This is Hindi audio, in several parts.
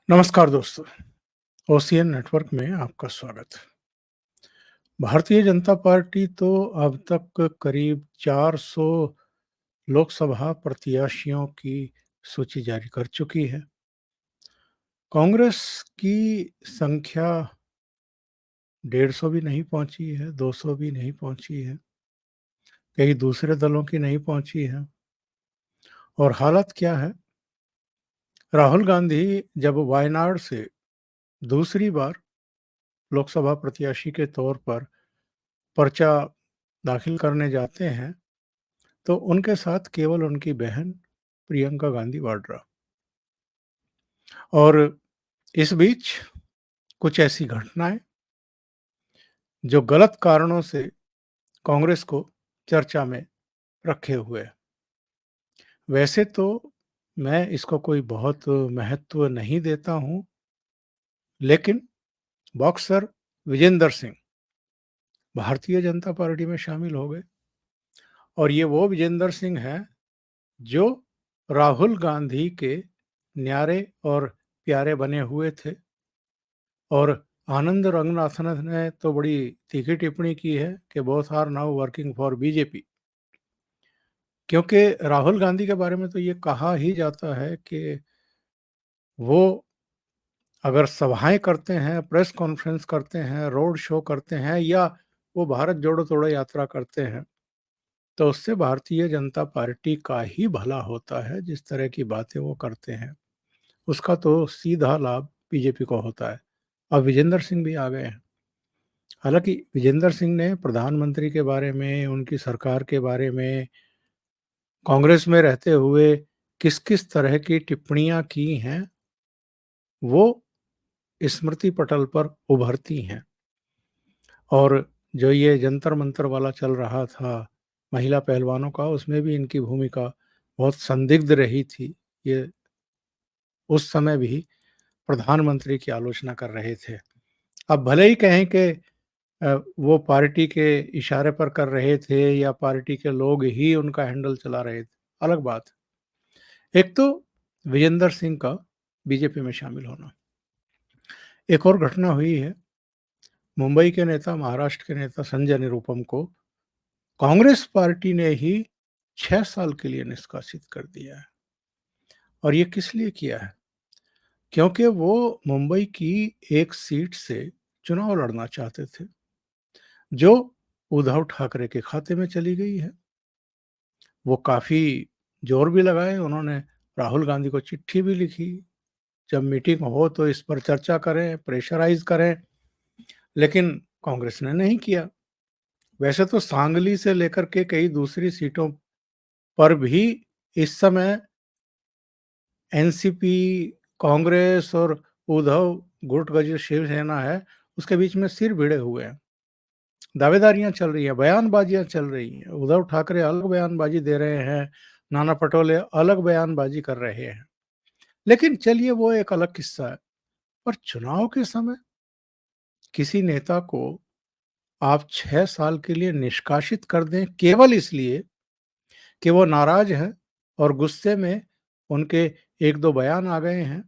नमस्कार दोस्तों, ओसीएन नेटवर्क में आपका स्वागत। भारतीय जनता पार्टी तो अब तक करीब 400 लोकसभा प्रत्याशियों की सूची जारी कर चुकी है। कांग्रेस की संख्या 150 भी नहीं पहुंची है, 200 भी नहीं पहुंची है, कई दूसरे दलों की नहीं पहुंची है। और हालत क्या है? राहुल गांधी जब वायनाड से दूसरी बार लोकसभा प्रत्याशी के तौर पर पर्चा दाखिल करने जाते हैं, तो उनके साथ केवल उनकी बहन प्रियंका गांधी वाड्रा। और इस बीच कुछ ऐसी घटनाएं जो गलत कारणों से कांग्रेस को चर्चा में रखे हुए हैं। वैसे तो मैं इसको कोई बहुत महत्व नहीं देता हूं, लेकिन बॉक्सर विजेंदर सिंह भारतीय जनता पार्टी में शामिल हो गए। और ये वो विजेंदर सिंह हैं जो राहुल गांधी के न्यारे और प्यारे बने हुए थे। और आनंद रंगनाथन ने तो बड़ी तीखी टिप्पणी की है कि both are now working for BJP. क्योंकि राहुल गांधी के बारे में तो ये कहा ही जाता है कि वो अगर सभाएं करते हैं, प्रेस कॉन्फ्रेंस करते हैं, रोड शो करते हैं, या वो भारत जोड़ो तोड़ो यात्रा करते हैं, तो उससे भारतीय जनता पार्टी का ही भला होता है। जिस तरह की बातें वो करते हैं उसका तो सीधा लाभ बीजेपी को होता है। अब विजेंदर सिंह भी आ गए हैं। हालांकि विजेंदर सिंह ने प्रधानमंत्री के बारे में, उनकी सरकार के बारे में, कांग्रेस में रहते हुए किस किस तरह की टिप्पणियां की हैं, वो स्मृति पटल पर उभरती हैं। और जो ये जंतर मंतर वाला चल रहा था महिला पहलवानों का, उसमें भी इनकी भूमिका बहुत संदिग्ध रही थी। ये उस समय भी प्रधानमंत्री की आलोचना कर रहे थे। अब भले ही कहें कि वो पार्टी के इशारे पर कर रहे थे या पार्टी के लोग ही उनका हैंडल चला रहे थे, अलग बात। एक तो विजेंदर सिंह का बीजेपी में शामिल होना। एक और घटना हुई है। मुंबई के नेता, महाराष्ट्र के नेता संजय निरुपम को कांग्रेस पार्टी ने ही 6 साल के लिए निष्कासित कर दिया है। और ये किस लिए किया है? क्योंकि वो मुंबई की एक सीट से चुनाव लड़ना चाहते थे, जो उद्धव ठाकरे के खाते में चली गई है। वो काफ़ी जोर भी लगाए, उन्होंने राहुल गांधी को चिट्ठी भी लिखी, जब मीटिंग हो तो इस पर चर्चा करें, प्रेशराइज करें, लेकिन कांग्रेस ने नहीं किया। वैसे तो सांगली से लेकर के कई दूसरी सीटों पर भी इस समय एनसीपी, कांग्रेस और उद्धव गुट का जो शिवसेना है, उसके बीच में सिर भिड़े हुए हैं। दावेदारियां चल रही हैं, बयानबाजियां चल रही हैं। उद्धव ठाकरे अलग बयानबाजी दे रहे हैं, नाना पटोले अलग बयानबाजी कर रहे हैं। लेकिन चलिए, वो एक अलग किस्सा है। पर चुनाव के समय किसी नेता को आप 6 साल के लिए निष्कासित कर दें केवल इसलिए कि वो नाराज हैं और गुस्से में उनके एक दो बयान आ गए हैं,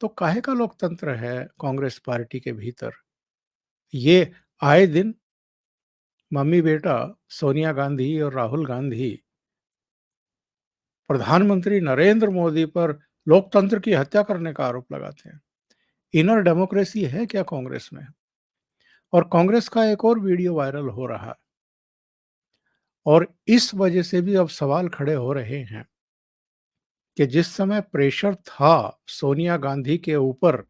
तो काहे का लोकतंत्र है कांग्रेस पार्टी के भीतर? ये आए दिन मम्मी बेटा सोनिया गांधी और राहुल गांधी प्रधानमंत्री नरेंद्र मोदी पर लोकतंत्र की हत्या करने का आरोप लगाते हैं। इनर डेमोक्रेसी है क्या कांग्रेस में? और कांग्रेस का एक और वीडियो वायरल हो रहा है, और इस वजह से भी अब सवाल खड़े हो रहे हैं कि जिस समय प्रेशर था सोनिया गांधी के ऊपर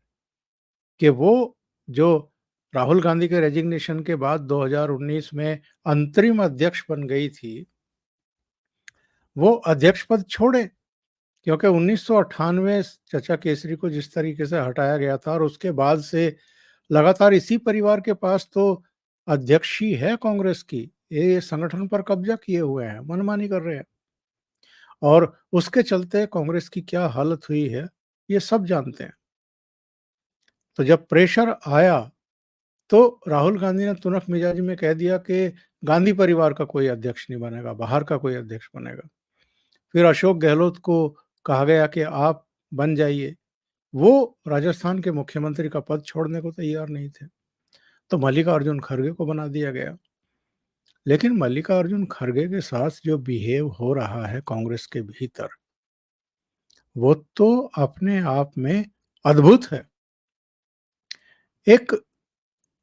कि वो जो राहुल गांधी के रेजिग्नेशन के बाद 2019 में अंतरिम अध्यक्ष बन गई थी, वो अध्यक्ष पद छोड़े। क्योंकि 1998 चचा केसरी को जिस तरीके से हटाया गया था, और उसके बाद से लगातार इसी परिवार के पास तो अध्यक्षी है कांग्रेस की। ये संगठन पर कब्जा किए हुए हैं, मनमानी कर रहे हैं। और उसके चलते कांग्रेस की क्या हालत हुई है, ये सब जानते हैं। तो जब प्रेशर आया तो राहुल गांधी ने तुनक मिजाजी में कह दिया कि गांधी परिवार का कोई अध्यक्ष नहीं बनेगा, बाहर का कोई अध्यक्ष बनेगा। फिर अशोक गहलोत को कहा गया कि आप बन जाइए। वो राजस्थान के मुख्यमंत्री का पद छोड़ने को तैयार नहीं थे, तो मल्लिकार्जुन खड़गे को बना दिया गया। लेकिन मल्लिकार्जुन खड़गे के साथ जो बिहेव हो रहा है कांग्रेस के भीतर, वो तो अपने आप में अद्भुत है। एक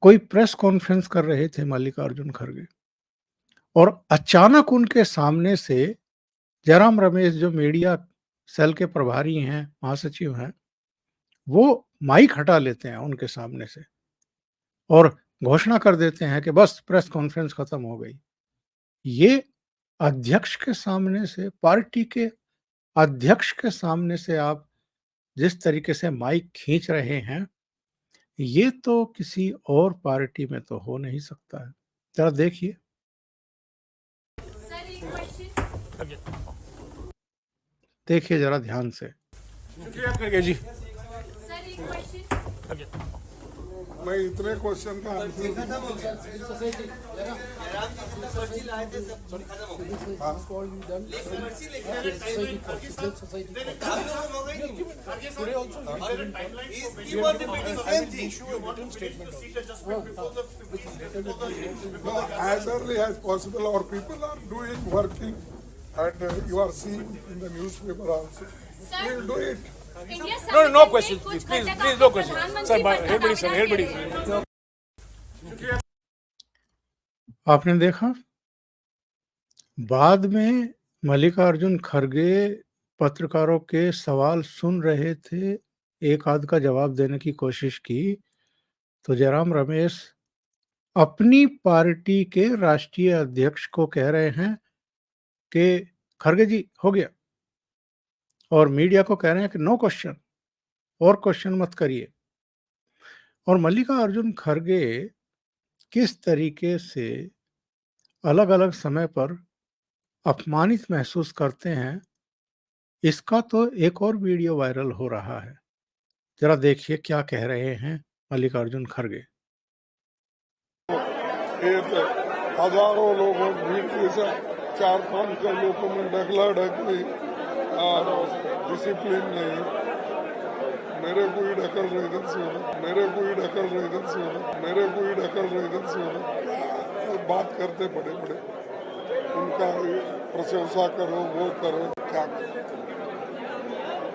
कोई प्रेस कॉन्फ्रेंस कर रहे थे मल्लिकार्जुन खड़गे, और अचानक उनके सामने से जयराम रमेश, जो मीडिया सेल के प्रभारी हैं, महासचिव हैं, वो माइक हटा लेते हैं उनके सामने से और घोषणा कर देते हैं कि बस प्रेस कॉन्फ्रेंस खत्म हो गई। ये अध्यक्ष के सामने से, पार्टी के अध्यक्ष के सामने से आप जिस तरीके से माइक खींच रहे हैं, ये तो किसी और पार्टी में तो हो नहीं सकता है। जरा देखिए, देखिए जरा ध्यान से। शुक्रिया खड़गे जी। मैं इतने क्वेश्चन का as early as possible. Our people are doing working, and you are seeing in the newspaper also. We'll do it. No question, please, no question. Sir, everybody, sir, everybody. आपने देखा, बाद में मल्लिकार्जुन खड़गे पत्रकारों के सवाल सुन रहे थे, एक आध का जवाब देने की कोशिश की, तो जयराम रमेश अपनी पार्टी के राष्ट्रीय अध्यक्ष को कह रहे हैं कि खड़गे जी हो गया, और मीडिया को कह रहे हैं कि नो क्वेश्चन, और क्वेश्चन मत करिए। और मल्लिकार्जुन खड़गे किस तरीके से अलग-अलग समय पर अपमानित महसूस करते हैं, इसका तो एक और वीडियो वायरल हो रहा है। जरा देखिए क्या कह रहे हैं मल्लिकार्जुन खड़गे। एक हजारों लोगों भीड़ जैसा 400-500 लोगों में ढकला ढकली और डिसिप्लिन नहीं। मेरे को ही ढकल रहे इधर से उधर, मेरे को ही ढकल रहे इधर से उधर, मेरे को ही ढकल रहे इधर से उधर। बात करते बड़े बड़े, उनका प्रशंसा करो, वो करो, क्या करो।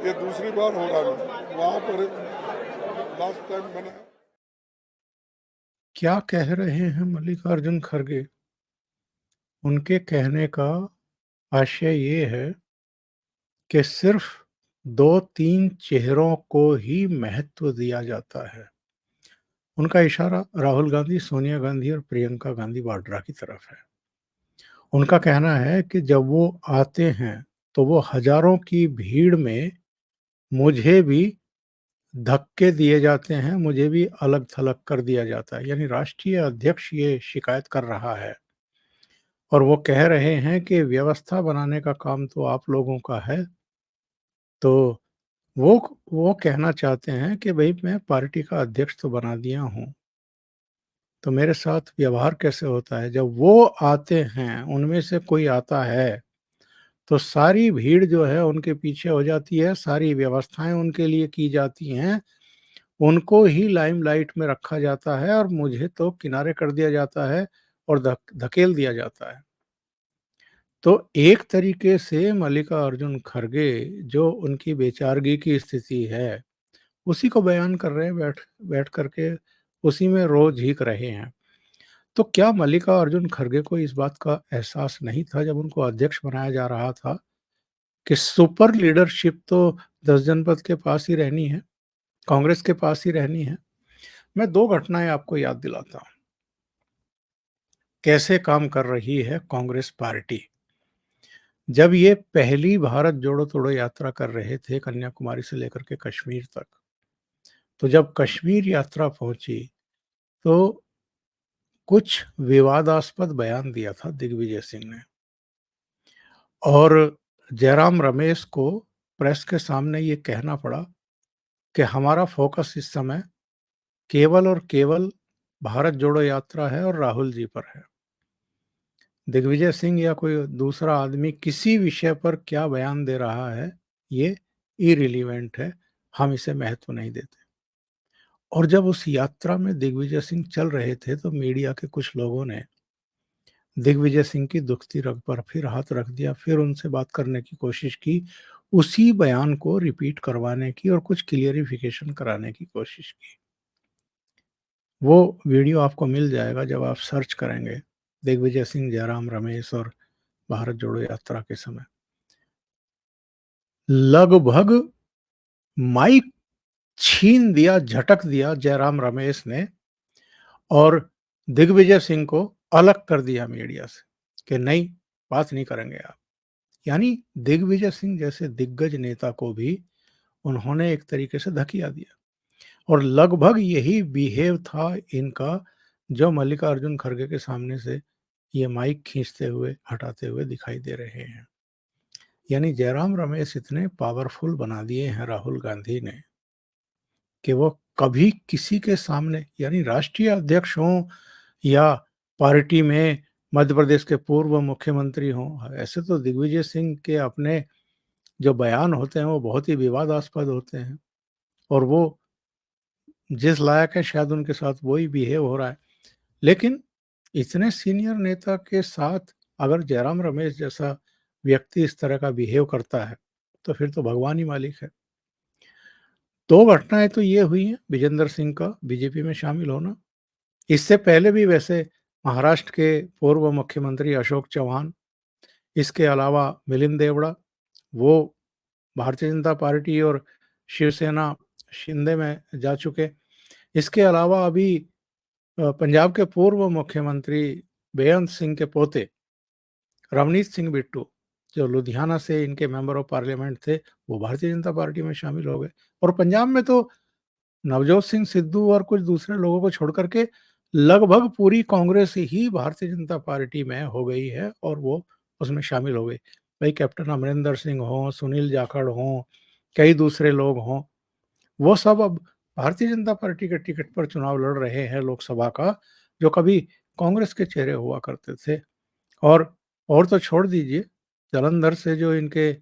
ये दूसरी बार हो रहा है। वहाँ पर लास्ट टाइम बना। क्या कह रहे हैं मल्लिकार्जुन खड़गे? उनके कहने का आशय ये है कि सिर्फ 2-3 चेहरों को ही महत्व दिया जाता है। उनका इशारा राहुल गांधी, सोनिया गांधी और प्रियंका गांधी वाड्रा की तरफ है। उनका कहना है कि जब वो आते हैं तो वो हजारों की भीड़ में मुझे भी धक्के दिए जाते हैं, मुझे भी अलग-थलग कर दिया जाता है। यानी राष्ट्रीय अध्यक्ष ये शिकायत कर रहा है, और वो कह रहे हैं कि व्यवस्था बनाने का काम तो आप लोगों का है। तो वो कहना चाहते हैं कि भई मैं पार्टी का अध्यक्ष तो बना दिया हूँ, तो मेरे साथ व्यवहार कैसे होता है? जब वो आते हैं, उनमें से कोई आता है, तो सारी भीड़ जो है उनके पीछे हो जाती है, सारी व्यवस्थाएँ उनके लिए की जाती हैं, उनको ही लाइमलाइट में रखा जाता है और मुझे तो किनारे कर दिया जाता है और धकेल दिया जाता है। तो एक तरीके से मल्लिकार्जुन खड़गे जो उनकी बेचारगी की स्थिति है, उसी को बयान कर रहे हैं, बैठ बैठ कर के उसी में रोज़ झीक रहे हैं। तो क्या मल्लिकार्जुन खड़गे को इस बात का एहसास नहीं था जब उनको अध्यक्ष बनाया जा रहा था कि सुपर लीडरशिप तो 10 जनपद के पास ही रहनी है, कांग्रेस के पास ही रहनी है? मैं 2 घटनाएँ आपको याद दिलाता हूँ, कैसे काम कर रही है कांग्रेस पार्टी। जब ये पहली भारत जोड़ो तोड़ो यात्रा कर रहे थे कन्याकुमारी से लेकर के कश्मीर तक, तो जब कश्मीर यात्रा पहुंची तो कुछ विवादास्पद बयान दिया था दिग्विजय सिंह ने, और जयराम रमेश को प्रेस के सामने ये कहना पड़ा कि हमारा फोकस इस समय केवल और केवल भारत जोड़ो यात्रा है और राहुल जी पर है। दिग्विजय सिंह या कोई दूसरा आदमी किसी विषय पर क्या बयान दे रहा है, ये इर्रिलीवेंट है। हम इसे महत्व नहीं देते। और जब उस यात्रा में दिग्विजय सिंह चल रहे थे तो मीडिया के कुछ लोगों ने दिग्विजय सिंह की दुखती रग पर फिर हाथ रख दिया, फिर उनसे बात करने की कोशिश की, उसी बयान को रिपीट करवाने की और कुछ क्लियरिफिकेशन कराने की कोशिश की। वो वीडियो आपको मिल जाएगा जब आप सर्च करेंगे दिग्विजय सिंह, जयराम रमेश और भारत जोड़ो यात्रा के समय। लगभग माइक छीन दिया, झटक दिया जयराम रमेश ने और दिग्विजय सिंह को अलग कर दिया मीडिया से कि नहीं, बात नहीं करेंगे आप। यानी दिग्विजय सिंह जैसे दिग्गज नेता को भी उन्होंने एक तरीके से धकिया दिया और लगभग यही बिहेव था इनका जो मल्लिकार्जुन खड़गे के सामने से ये माइक खींचते हुए, हटाते हुए दिखाई दे रहे हैं। यानी जयराम रमेश इतने पावरफुल बना दिए हैं राहुल गांधी ने कि वो कभी किसी के सामने, यानी राष्ट्रीय अध्यक्ष हों या पार्टी में मध्य प्रदेश के पूर्व मुख्यमंत्री हों, ऐसे तो दिग्विजय सिंह के अपने जो बयान होते हैं वो बहुत ही विवादास्पद होते हैं और वो जिस लायक है शायद उनके साथ वही बिहेव हो रहा है। लेकिन इतने सीनियर नेता के साथ अगर जयराम रमेश जैसा व्यक्ति इस तरह का बिहेव करता है तो फिर तो भगवान ही मालिक है। 2 घटनाएं तो ये हुई हैं, विजेंद्र सिंह का बीजेपी में शामिल होना। इससे पहले भी वैसे महाराष्ट्र के पूर्व मुख्यमंत्री अशोक चौहान, इसके अलावा मिलिंद देवड़ा, वो भारतीय जनता पार्टी और शिवसेना शिंदे में जा चुके। इसके अलावा अभी पंजाब के पूर्व मुख्यमंत्री बेअंत सिंह के पोते रवनीत सिंह बिट्टू, जो लुधियाना से इनके मेंबर ऑफ पार्लियामेंट थे, वो भारतीय जनता पार्टी में शामिल हो गए। और पंजाब में तो नवजोत सिंह सिद्धू और कुछ दूसरे लोगों को छोड़ करके लगभग पूरी कांग्रेस ही भारतीय जनता पार्टी में हो गई है और वो उसमें शामिल हो गई। भाई कैप्टन अमरिंदर सिंह हों, सुनील जाखड़ हों, कई दूसरे लोग हों, वो सब अब भारतीय जनता पार्टी के टिकट पर चुनाव लड़ रहे हैं लोकसभा का, जो कभी कांग्रेस के चेहरे हुआ करते थे। और तो छोड़ दीजिए, जालंधर से जो इनके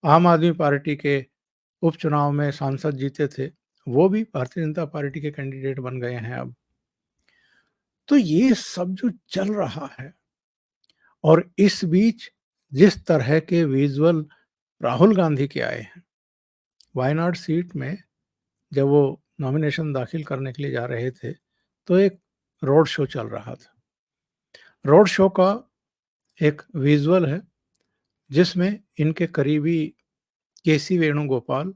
आम आदमी पार्टी के उपचुनाव में सांसद जीते थे, वो भी भारतीय जनता पार्टी के कैंडिडेट बन गए हैं अब। तो ये सब जो चल रहा है और इस बीच जिस तरह के विजुअल राहुल गांधी के आए हैं, वायनाड सीट में जब वो नॉमिनेशन दाखिल करने के लिए जा रहे थे, तो एक रोड शो चल रहा था। रोड शो का एक विजुअल है जिसमें इनके करीबी केसी वेणुगोपाल,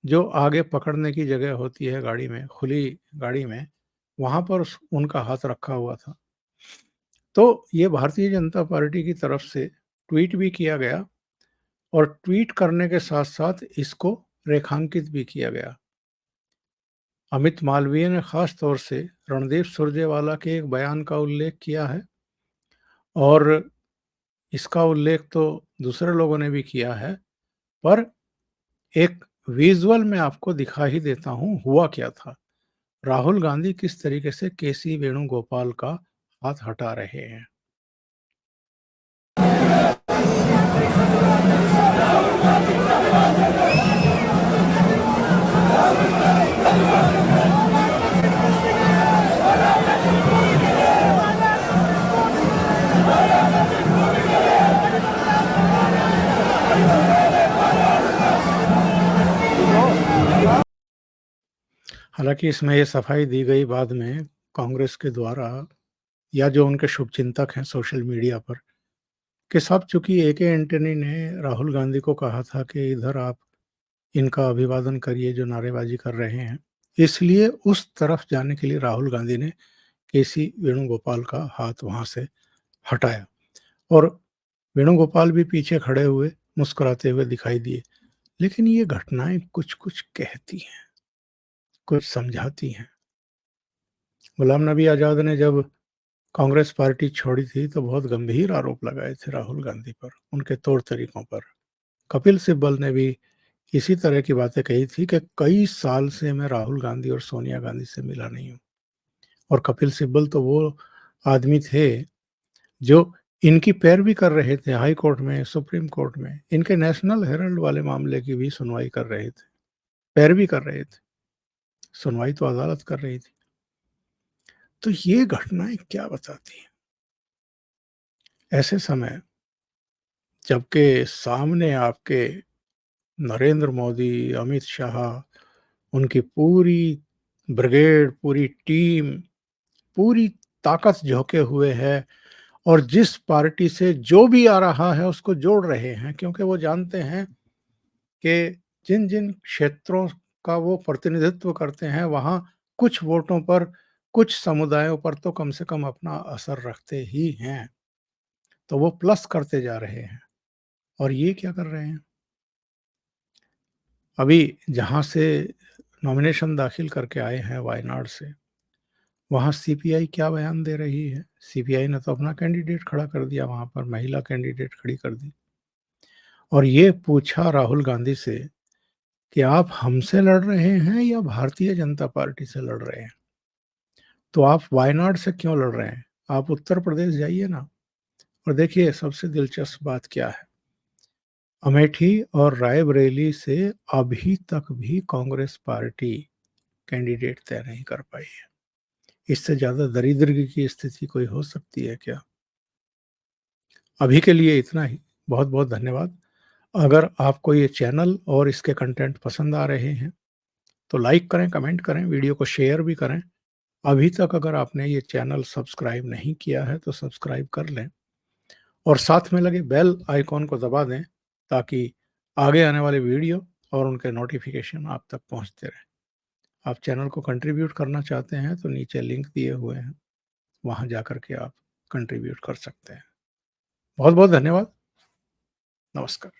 जो आगे पकड़ने की जगह होती है गाड़ी में, खुली गाड़ी में, वहां पर उनका हाथ रखा हुआ था। तो ये भारतीय जनता पार्टी की तरफ से ट्वीट भी किया गया और ट्वीट करने के साथ साथ इसको रेखांकित भी किया गया। अमित मालवीय ने खास तौर से रणदीप सुरजेवाला के एक बयान का उल्लेख किया है और इसका उल्लेख तो दूसरे लोगों ने भी किया है, पर एक विजुअल में आपको दिखा ही देता हूं हुआ क्या था। राहुल गांधी किस तरीके से केसी वेणुगोपाल का हाथ हटा रहे हैं। हालांकि इसमें ये सफाई दी गई बाद में कांग्रेस के द्वारा, या जो उनके शुभचिंतक हैं सोशल मीडिया पर, कि सब चूंकि ए.के. एंटनी ने राहुल गांधी को कहा था कि इधर आप इनका अभिवादन करिए जो नारेबाजी कर रहे हैं, इसलिए उस तरफ जाने के लिए राहुल गांधी ने केसी वेणुगोपाल का हाथ वहां से हटाया और वेणुगोपाल भी पीछे खड़े हुए मुस्कुराते हुए दिखाई दिए। लेकिन ये घटनाएं कुछ कुछ कहती हैं, कुछ समझाती हैं। गुलाम नबी आज़ाद ने जब कांग्रेस पार्टी छोड़ी थी तो बहुत गंभीर आरोप लगाए थे राहुल गांधी पर, उनके तौर तरीकों पर। कपिल सिब्बल ने भी इसी तरह की बातें कही थी कि कई साल से मैं राहुल गांधी और सोनिया गांधी से मिला नहीं हूं। और कपिल सिब्बल तो वो आदमी थे जो इनकी पैरवी कर रहे थे हाई कोर्ट में, सुप्रीम कोर्ट में, इनके नेशनल हेराल्ड वाले मामले की भी सुनवाई कर रहे थे। पैरवी कर रहे थे, सुनवाई तो अदालत कर रही थी। तो ये घटनाएं क्या बताती हैं? ऐसे समय जबकि सामने आपके नरेंद्र मोदी, अमित शाह, उनकी पूरी ब्रिगेड, पूरी टीम, पूरी ताकत झोंके हुए है और जिस पार्टी से जो भी आ रहा है उसको जोड़ रहे हैं, क्योंकि वो जानते हैं कि जिन-जिन क्षेत्रों का वो प्रतिनिधित्व करते हैं, वहाँ कुछ वोटों पर, कुछ समुदायों पर तो कम से कम अपना असर रखते ही हैं। तो वो प्लस करते जा रहे हैं और ये क्या कर रहे हैं? अभी जहाँ से नॉमिनेशन दाखिल करके आए हैं वायनाड से, वहाँ सीपीआई क्या बयान दे रही है? सीपीआई ने तो अपना कैंडिडेट खड़ा कर दिया, वहाँ पर महिला कैंडिडेट खड़ी कर दी और ये पूछा राहुल गांधी से कि आप हमसे लड़ रहे हैं या भारतीय जनता पार्टी से लड़ रहे हैं? तो आप वायनाड से क्यों लड़ रहे हैं? आप उत्तर प्रदेश जाइए ना। और देखिए सबसे दिलचस्प बात क्या है, अमेठी और रायबरेली से अभी तक भी कांग्रेस पार्टी कैंडिडेट तय नहीं कर पाई है। इससे ज़्यादा दरिद्र की स्थिति कोई हो सकती है क्या? अभी के लिए इतना ही। बहुत-बहुत धन्यवाद। अगर आपको ये चैनल और इसके कंटेंट पसंद आ रहे हैं, तो लाइक करें, कमेंट करें, वीडियो को शेयर भी करें। अभी तक अगर आपने ये चैनल सब्सक्राइब नहीं किया है, तो सब्सक्राइब कर लें और साथ में लगे बेल आइकॉन को दबा दें, ताकि आगे आने वाले वीडियो और उनके नोटिफ़िकेशन आप तक पहुँचते रहें। आप चैनल को कंट्रीब्यूट करना चाहते हैं, तो नीचे लिंक दिए हुए हैं, वहाँ जाकर के आप कंट्रीब्यूट कर सकते हैं। बहुत-बहुत धन्यवाद। नमस्कार।